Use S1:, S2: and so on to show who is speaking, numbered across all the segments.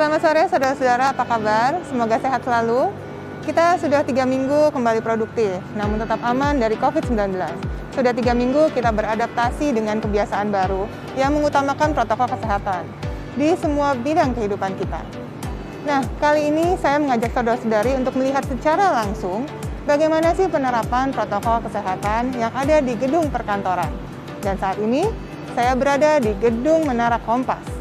S1: Selamat sore saudara-saudara, apa kabar? Semoga sehat selalu. Kita sudah 3 minggu kembali produktif, namun tetap aman dari COVID-19. Sudah 3 minggu kita beradaptasi dengan kebiasaan baru yang mengutamakan protokol kesehatan di semua bidang kehidupan kita. Nah, kali ini saya mengajak saudara-saudari untuk melihat secara langsung bagaimana sih penerapan protokol kesehatan yang ada di gedung perkantoran. Dan saat ini, saya berada di gedung Menara Kompas.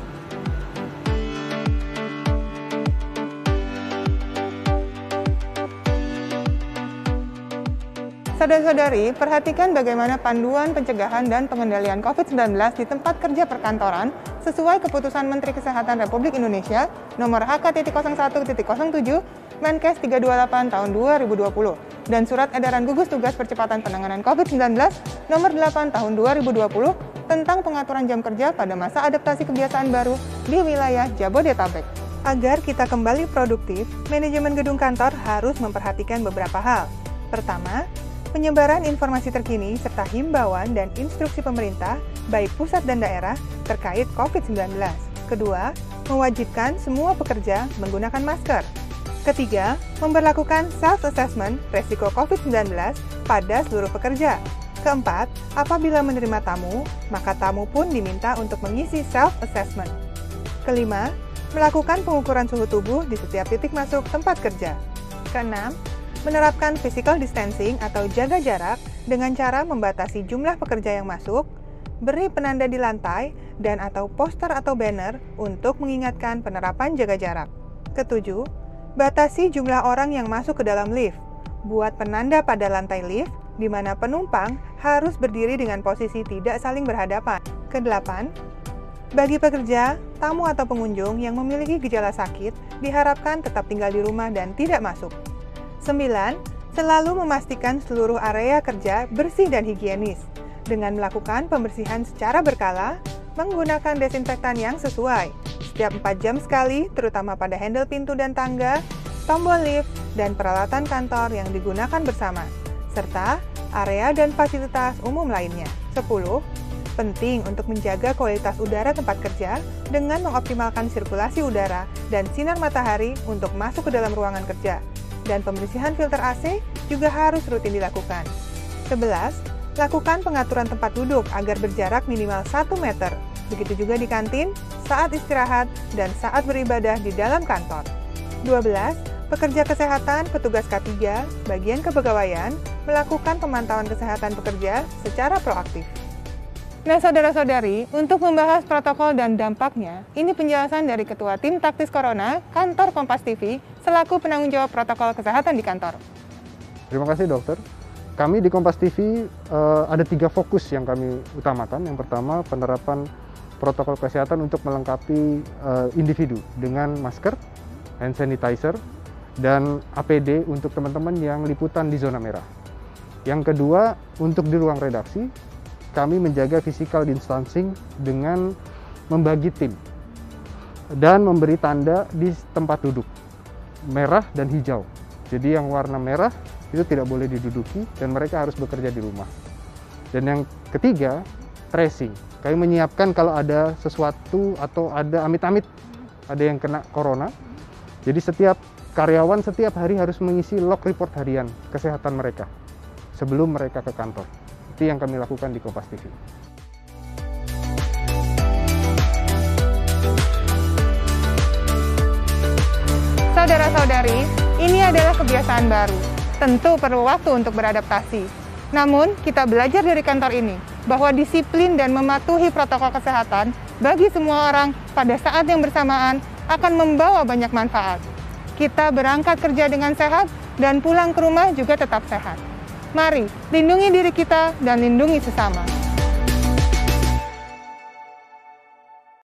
S1: Saudara-saudari, perhatikan bagaimana panduan pencegahan dan pengendalian COVID-19 di tempat kerja perkantoran sesuai keputusan Menteri Kesehatan Republik Indonesia nomor HK.01.07 Menkes 328 tahun 2020 dan Surat Edaran Gugus Tugas Percepatan Penanganan COVID-19 nomor 8 tahun 2020 tentang pengaturan jam kerja pada masa adaptasi kebiasaan baru di wilayah Jabodetabek. Agar kita kembali produktif, manajemen gedung kantor harus memperhatikan beberapa hal. Pertama, penyebaran informasi terkini serta himbauan dan instruksi pemerintah, baik pusat dan daerah, terkait COVID-19. Kedua, mewajibkan semua pekerja menggunakan masker. Ketiga, memberlakukan self-assessment resiko COVID-19 pada seluruh pekerja. Keempat, apabila menerima tamu, maka tamu pun diminta untuk mengisi self-assessment. Kelima, melakukan pengukuran suhu tubuh di setiap titik masuk tempat kerja. Keenam, menerapkan physical distancing atau jaga jarak dengan cara membatasi jumlah pekerja yang masuk, beri penanda di lantai, dan atau poster atau banner untuk mengingatkan penerapan jaga jarak. Ketujuh, batasi jumlah orang yang masuk ke dalam lift. Buat penanda pada lantai lift, di mana penumpang harus berdiri dengan posisi tidak saling berhadapan. Kedelapan, bagi pekerja, tamu atau pengunjung yang memiliki gejala sakit, diharapkan tetap tinggal di rumah dan tidak masuk. 9. Selalu memastikan seluruh area kerja bersih dan higienis dengan melakukan pembersihan secara berkala, menggunakan desinfektan yang sesuai setiap 4 jam sekali, terutama pada handle pintu dan tangga, tombol lift, dan peralatan kantor yang digunakan bersama, serta area dan fasilitas umum lainnya. 10. Penting untuk menjaga kualitas udara tempat kerja dengan mengoptimalkan sirkulasi udara dan sinar matahari untuk masuk ke dalam ruangan kerja. Dan pembersihan filter AC juga harus rutin dilakukan. 11. Lakukan pengaturan tempat duduk agar berjarak minimal 1 meter. Begitu juga di kantin, saat istirahat, dan saat beribadah di dalam kantor. 12. Pekerja kesehatan, petugas K3, bagian kepegawaian, melakukan pemantauan kesehatan pekerja secara proaktif. Nah, saudara-saudari, untuk membahas protokol dan dampaknya, ini penjelasan dari Ketua Tim Taktis Corona, Kantor Kompas TV, selaku penanggung jawab protokol kesehatan di kantor.
S2: Terima kasih, Dokter. Kami di Kompas TV ada 3 fokus yang kami utamakan. Yang pertama, penerapan protokol kesehatan untuk melengkapi individu dengan masker, hand sanitizer, dan APD untuk teman-teman yang liputan di zona merah. Yang kedua, untuk di ruang redaksi, kami menjaga physical distancing dengan membagi tim dan memberi tanda di tempat duduk merah dan hijau. Jadi yang warna merah itu tidak boleh diduduki dan mereka harus bekerja di rumah. Dan yang ketiga, tracing. Kami menyiapkan kalau ada sesuatu atau ada amit-amit ada yang kena corona. Jadi setiap karyawan setiap hari harus mengisi log report harian kesehatan mereka sebelum mereka ke kantor. Itu yang kami lakukan di Kompas TV.
S1: Saudara-saudari, ini adalah kebiasaan baru. Tentu perlu waktu untuk beradaptasi. Namun, kita belajar dari kantor ini bahwa disiplin dan mematuhi protokol kesehatan bagi semua orang pada saat yang bersamaan akan membawa banyak manfaat. Kita berangkat kerja dengan sehat dan pulang ke rumah juga tetap sehat. Mari, lindungi diri kita dan lindungi sesama.